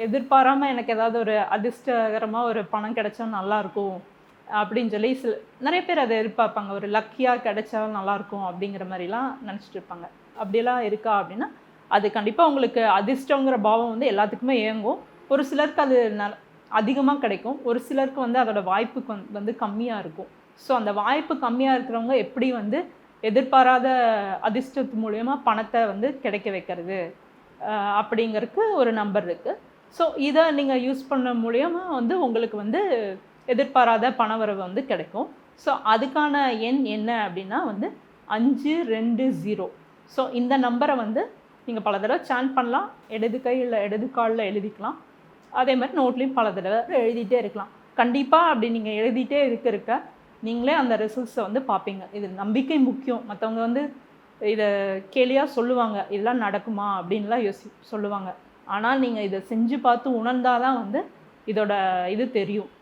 எதிர்பாராமல் எனக்கு ஏதாவது ஒரு அதிர்ஷ்டகரமாக ஒரு பணம் கிடைச்சா நல்லாயிருக்கும் அப்படின்னு சொல்லி நிறைய பேர் அதை எதிர்பார்ப்பாங்க. ஒரு லக்கியாக கிடைச்சா நல்லாயிருக்கும் அப்படிங்கிற மாதிரிலாம் நினச்சிட்டு இருப்பாங்க. அப்படியெல்லாம் இருக்கா அப்படின்னா, அது கண்டிப்பாக உங்களுக்கு அதிர்ஷ்டங்கிற பாவம் வந்து எல்லாத்துக்குமே இயங்கும். ஒரு சிலருக்கு அது அதிகமாக கிடைக்கும். ஒரு சிலருக்கு வந்து அதோட வாய்ப்பு வந்து கம்மியாக இருக்கும். ஸோ அந்த வாய்ப்பு கம்மியாக இருக்கிறவங்க எப்படி வந்து எதிர்பாராத அதிர்ஷ்டத்து மூலயமா பணத்தை வந்து கிடைக்க வைக்கிறது அப்படிங்கிறதுக்கு ஒரு நம்பர் இருக்குது. ஸோ இதை நீங்கள் யூஸ் பண்ண மூலயமா வந்து உங்களுக்கு வந்து எதிர்பாராத பணவரவு வந்து கிடைக்கும். ஸோ அதுக்கான எண் என்ன அப்படின்னா வந்து 520. ஸோ இந்த நம்பரை வந்து நீங்கள் பல தடவை சான் பண்ணலாம். இடது கை இல்லை இடது காலில் எழுதிக்கலாம். அதே மாதிரி நோட்லேயும் பல தடவை எழுதிட்டே இருக்கலாம். கண்டிப்பாக அப்படி நீங்கள் எழுதிட்டே இருக்க நீங்களே அந்த ரிசல்ட்ஸை வந்து பார்ப்பீங்க. இது நம்பிக்கை முக்கியம். மற்றவங்க வந்து இதை கேலியாக சொல்லுவாங்க, இதெல்லாம் நடக்குமா அப்படின்லாம் சொல்லுவாங்க. ஆனால் நீங்கள் இதை செஞ்சு பார்த்து உணர்ந்தால் தான் வந்து இதோட இது தெரியும்.